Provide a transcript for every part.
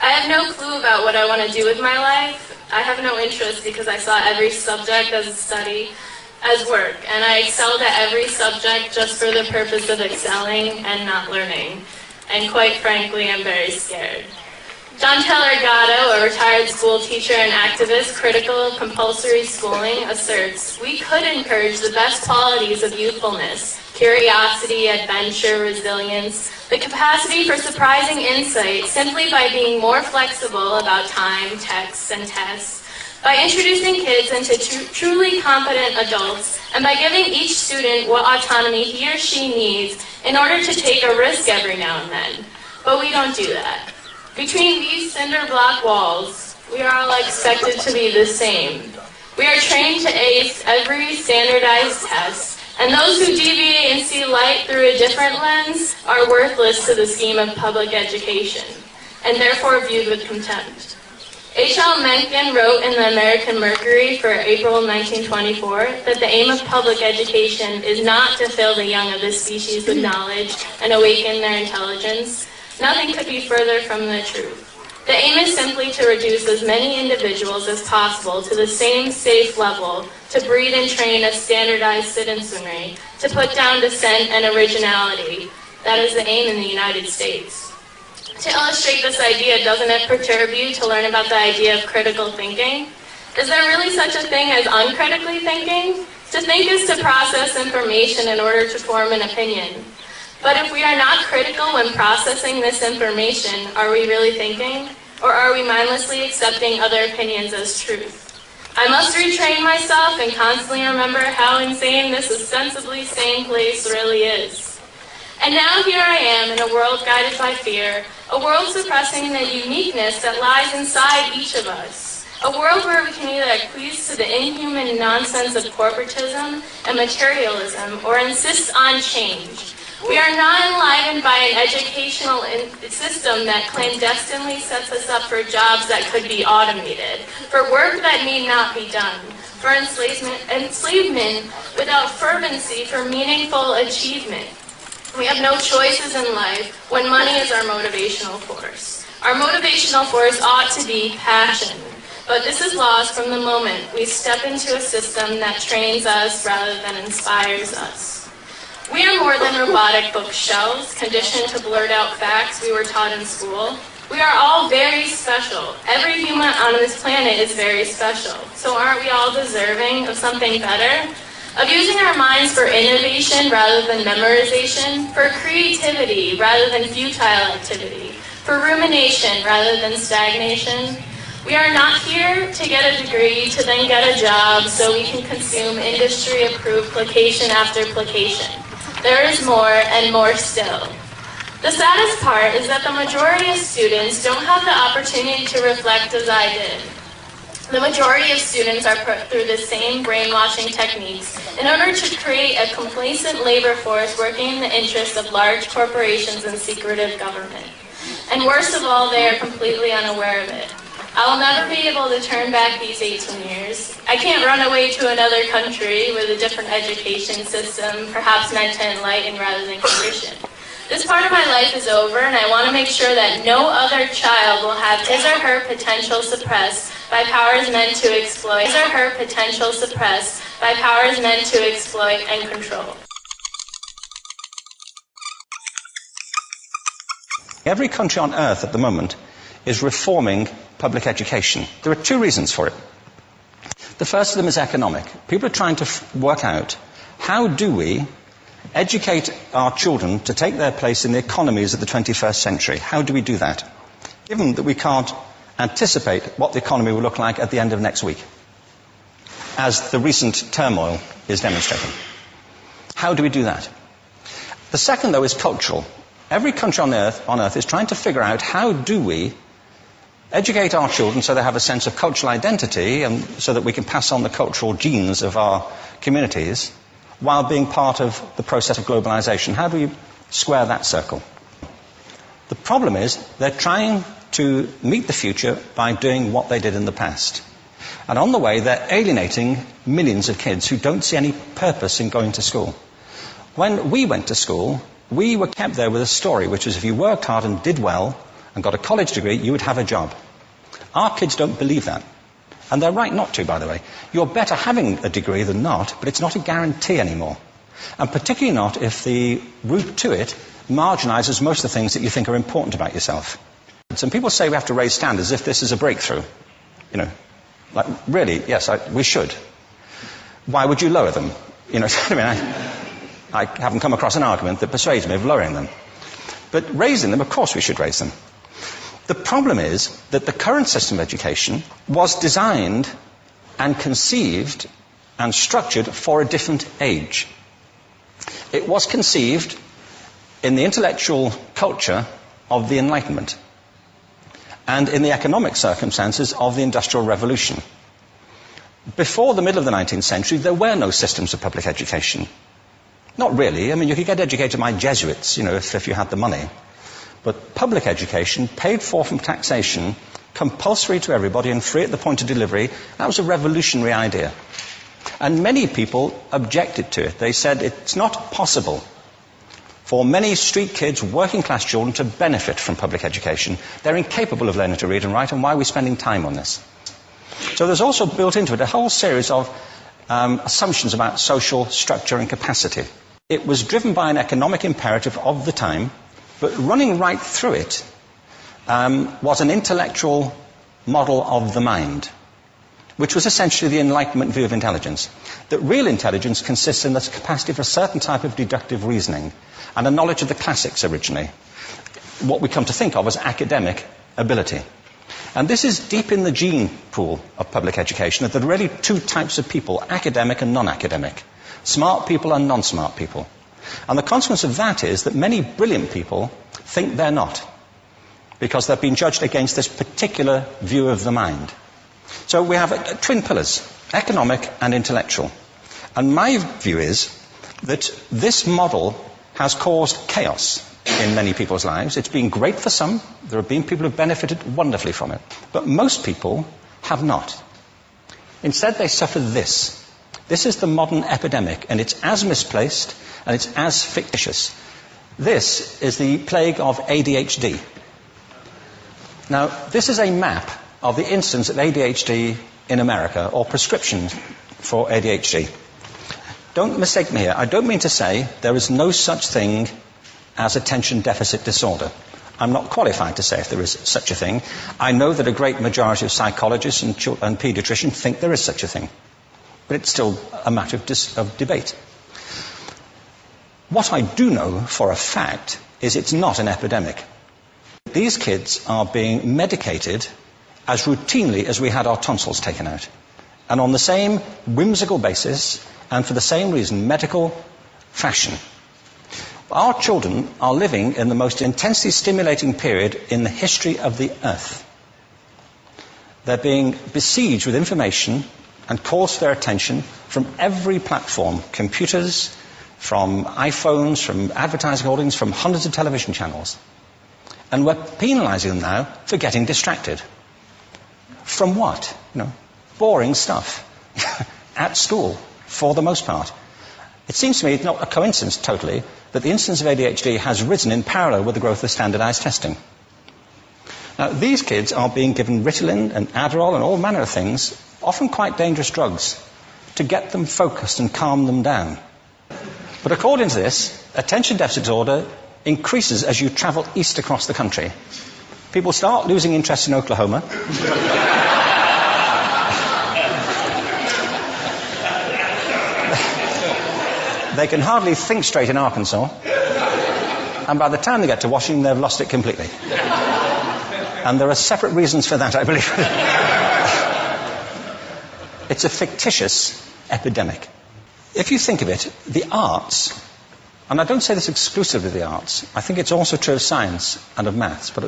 I have no clue about what I want to do with my life. I have no interest because I saw every subject as a study, as work, and I excelled at every subject just for the purpose of excelling and not learning. And quite frankly, I'm very scared. John Taylor Gatto, a retired school teacher and activist critical of compulsory schooling, asserts, "We could encourage the best qualities of youthfulness, curiosity, adventure, resilience, the capacity for surprising insight simply by being more flexible about time, texts, and tests, by introducing kids into truly competent adults, and by giving each student what autonomy he or she needs in order to take a risk every now and then." But we don't do that. Between these cinder block walls, we are all expected to be the same. We are trained to ace every standardized test, and those who deviate and see light through a different lens are worthless to the scheme of public education, and therefore viewed with contempt. H.L. Mencken wrote in the American Mercury for April 1924 that the aim of public education is not to fill the young of this species with knowledge and awaken their intelligence. Nothing could be further from the truth. The aim is simply to reduce as many individuals as possible to the same safe level, to breed and train a standardized citizenry, to put down dissent and originality. That is the aim in the United States. To illustrate this idea, doesn't it perturb you to learn about the idea of critical thinking? Is there really such a thing as uncritically thinking? To think is to process information in order to form an opinion. But if we are not critical when processing this information, are we really thinking? Or are we mindlessly accepting other opinions as truth? I must retrain myself and constantly remember how insane this ostensibly sane place really is. And now here I am in a world guided by fear, a world suppressing the uniqueness that lies inside each of us. A world where we can either acquiesce to the inhuman nonsense of corporatism and materialism or insist on change. We are not enlivened by an educational system that clandestinely sets us up for jobs that could be automated, for work that need not be done, for enslavement without fervency for meaningful achievement. We have no choices in life when money is our motivational force. Our motivational force ought to be passion, but this is lost from the moment we step into a system that trains us rather than inspires us. We are more than robotic bookshelves, conditioned to blurt out facts we were taught in school. We are all very special. Every human on this planet is very special. So aren't we all deserving of something better? Of using our minds for innovation rather than memorization, for creativity rather than futile activity, for rumination rather than stagnation? We are not here to get a degree, to then get a job so we can consume industry-approved placation after placation. There is more and more still. The saddest part is that the majority of students don't have the opportunity to reflect as I did. The majority of students are put through the same brainwashing techniques in order to create a complacent labor force working in the interests of large corporations and secretive government. And worst of all, they are completely unaware of it. I will never be able to turn back these 18 years. I can't run away to another country with a different education system, perhaps meant to enlighten rather than condition. This part of my life is over, and I want to make sure that no other child will have his or her potential suppressed by powers meant to exploit, his or her potential suppressed by powers meant to exploit and control. Every country on earth at the moment is reforming public education. There are two reasons for it. The first of them is economic. People are trying to work out, how do we educate our children to take their place in the economies of the 21st century? How do we do that? Given that we can't anticipate what the economy will look like at the end of next week, as the recent turmoil is demonstrating. How do we do that? The second, though, is cultural. Every country on earth is trying to figure out, how do we educate our children so they have a sense of cultural identity and so that we can pass on the cultural genes of our communities while being part of the process of globalization. How do we square that circle? The problem is they're trying to meet the future by doing what they did in the past. And on the way, they're alienating millions of kids who don't see any purpose in going to school. When we went to school, we were kept there with a story, which was if you worked hard and did well, and got a college degree, you would have a job. Our kids don't believe that. And they're right not to, by the way. You're better having a degree than not, but it's not a guarantee anymore. And particularly not if the route to it marginalizes most of the things that you think are important about yourself. Some people say we have to raise standards as if this is a breakthrough. You know, like, really, yes, we should. Why would you lower them? You know, I mean, I haven't come across an argument that persuades me of lowering them. But raising them, of course we should raise them. The problem is that the current system of education was designed and conceived and structured for a different age. It was conceived in the intellectual culture of the Enlightenment and in the economic circumstances of the Industrial Revolution. Before the middle of the 19th century, there were no systems of public education. Not really. I mean, you could get educated by Jesuits, you know, if you had the money. But public education, paid for from taxation, compulsory to everybody and free at the point of delivery, that was a revolutionary idea. And many people objected to it. They said it's not possible for many street kids, working class children, to benefit from public education. They're incapable of learning to read and write, and why are we spending time on this? So there's also built into it a whole series of assumptions about social structure and capacity. It was driven by an economic imperative of the time, but running right through it was an intellectual model of the mind, which was essentially the Enlightenment view of intelligence. That real intelligence consists in the capacity for a certain type of deductive reasoning and a knowledge of the classics originally, what we come to think of as academic ability. And this is deep in the gene pool of public education, that there are really two types of people, academic and non-academic, smart people and non-smart people. And the consequence of that is that many brilliant people think they're not, because they've been judged against this particular view of the mind. So we have twin pillars, economic and intellectual. And my view is that this model has caused chaos in many people's lives. It's been great for some. There have been people who have benefited wonderfully from it. But most people have not. Instead, they suffer this. This is the modern epidemic, and it's as misplaced and it's as fictitious. This is the plague of ADHD. Now, this is a map of the incidence of ADHD in America, or prescriptions for ADHD. Don't mistake me here. I don't mean to say there is no such thing as attention deficit disorder. I'm not qualified to say if there is such a thing. I know that a great majority of psychologists and paediatricians think there is such a thing. But it's still a matter of debate. What I do know for a fact is it's not an epidemic. These kids are being medicated as routinely as we had our tonsils taken out. And on the same whimsical basis, and for the same reason, medical fashion. Our children are living in the most intensely stimulating period in the history of the earth. They're being besieged with information and calls for their attention from every platform, computers, from iPhones, from advertising holdings, from hundreds of television channels. And we're penalizing them now for getting distracted. From what? Boring stuff. At school, for the most part. It seems to me it's not a coincidence totally that the incidence of ADHD has risen in parallel with the growth of standardized testing. Now, these kids are being given Ritalin and Adderall and all manner of things, often quite dangerous drugs, to get them focused and calm them down. But according to this, attention deficit disorder increases as you travel east across the country. People start losing interest in Oklahoma. They can hardly think straight in Arkansas. And by the time they get to Washington, they've lost it completely. And there are separate reasons for that, I believe. It's a fictitious epidemic. If you think of it, the arts, and I don't say this exclusively of the arts, I think it's also true of science and of maths, but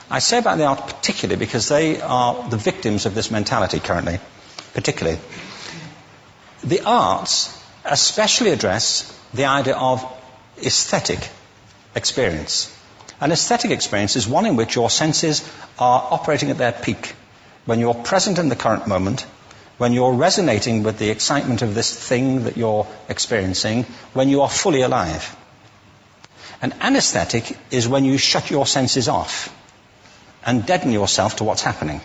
I say about the arts particularly because they are the victims of this mentality currently, particularly. The arts especially address the idea of aesthetic experience. An aesthetic experience is one in which your senses are operating at their peak, when you're present in the current moment, when you're resonating with the excitement of this thing that you're experiencing, when you are fully alive. An anesthetic is when you shut your senses off. and deaden yourself to what's happening.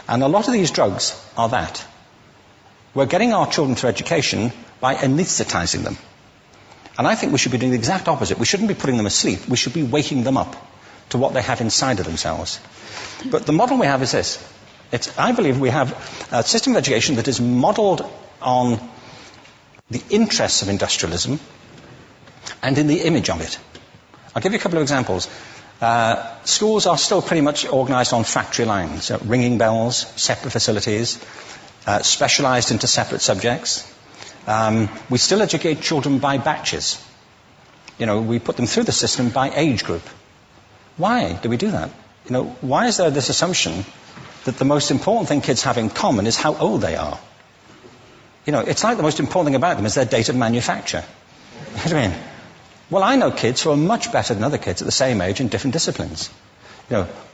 And a lot of these drugs are that. We're getting our children through education by anesthetizing them. And I think we should be doing the exact opposite. We shouldn't be putting them asleep. We should be waking them up to what they have inside of themselves. But the model we have is this. I believe we have a system of education that is modeled on the interests of industrialism and in the image of it. I'll give you a couple of examples. Schools are still pretty much organized on factory lines, ringing bells, separate facilities, specialized into separate subjects. We still educate children by batches. We put them through the system by age group. Why do we do that? Why is there this assumption that the most important thing kids have in common is how old they are? It's like the most important thing about them is their date of manufacture. You know what I mean? Well, I know kids who are much better than other kids at the same age in different disciplines,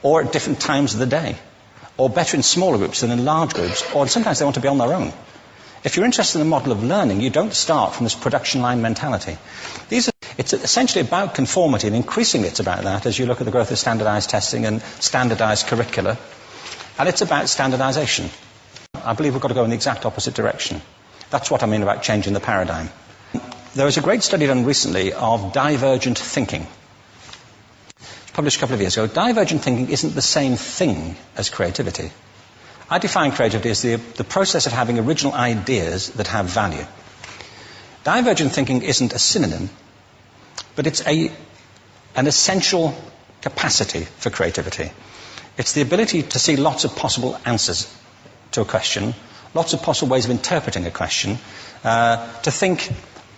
or at different times of the day, or better in smaller groups than in large groups, or sometimes they want to be on their own. If you're interested in the model of learning, you don't start from this production line mentality. It's essentially about conformity, and increasingly it's about that as you look at the growth of standardized testing and standardized curricula. And it's about standardization. I believe we've got to go in the exact opposite direction. That's what I mean about changing the paradigm. There was a great study done recently of divergent thinking. It was published a couple of years ago. Divergent thinking isn't the same thing as creativity. I define creativity as the process of having original ideas that have value. Divergent thinking isn't a synonym, but it's an essential capacity for creativity. It's the ability to see lots of possible answers to a question, lots of possible ways of interpreting a question, to think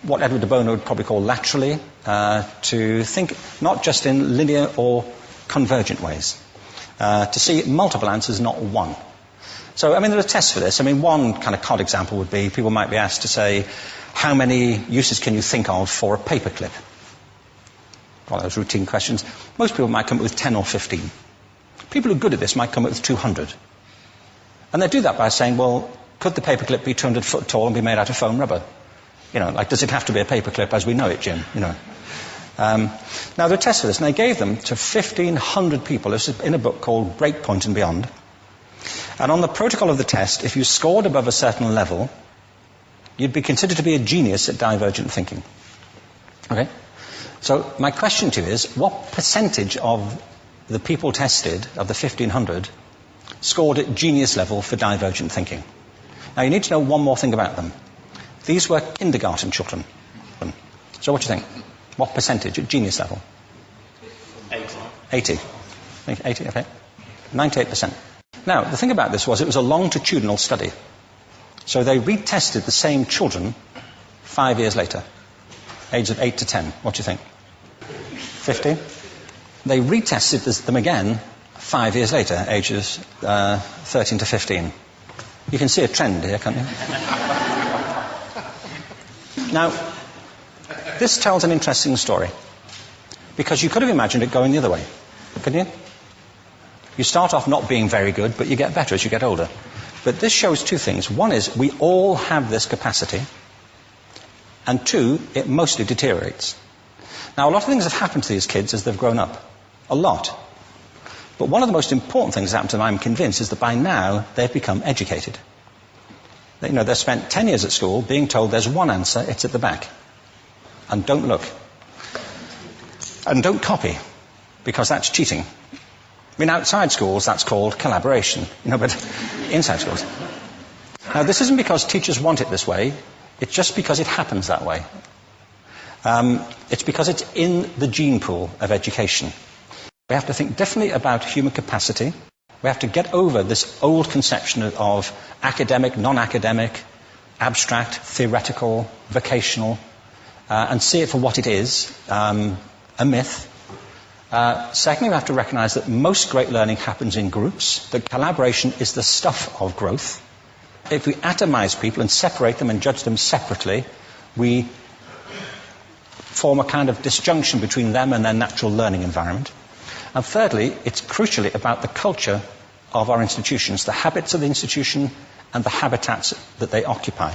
what Edward de Bono would probably call laterally, to think not just in linear or convergent ways, to see multiple answers, not one. So, there are tests for this. One kind of cod example would be people might be asked to say, how many uses can you think of for a paperclip? Well, those routine questions. Most people might come up with 10 or 15. People who are good at this might come up with 200. And they do that by saying, well, could the paperclip be 200 foot tall and be made out of foam rubber? Does it have to be a paperclip as we know it, Jim? Now, there are tests for this, and they gave them to 1,500 people. This is in a book called Breakpoint and Beyond. And on the protocol of the test, if you scored above a certain level, you'd be considered to be a genius at divergent thinking. Okay? So my question to you is, what percentage of the people tested, of the 1,500, scored at genius level for divergent thinking? Now, you need to know one more thing about them. These were kindergarten children. So what do you think? What percentage at genius level? 80. 80, okay. 98%. Now, the thing about this was it was a longitudinal study. So they retested the same children 5 years later, ages of 8 to 10. What do you think? 50? They retested them again 5 years later, ages 13 to 15. You can see a trend here, can't you? Now, this tells an interesting story, because you could have imagined it going the other way, couldn't you? You start off not being very good, but you get better as you get older. But this shows two things. One is we all have this capacity, and two, it mostly deteriorates. Now, a lot of things have happened to these kids as they've grown up. A lot. But one of the most important things that happened to them, I'm convinced, is that by now they've become educated. They've spent 10 years at school being told there's one answer, it's at the back. And don't look. And don't copy, because that's cheating. Outside schools, that's called collaboration, but inside schools. Now, this isn't because teachers want it this way, it's just because it happens that way. It's because it's in the gene pool of education. We have to think differently about human capacity. We have to get over this old conception of academic, non-academic, abstract, theoretical, vocational, and see it for what it is, a myth. Secondly, we have to recognize that most great learning happens in groups, that collaboration is the stuff of growth. If we atomize people and separate them and judge them separately, we form a kind of disjunction between them and their natural learning environment. And thirdly, it's crucially about the culture of our institutions, the habits of the institution and the habitats that they occupy.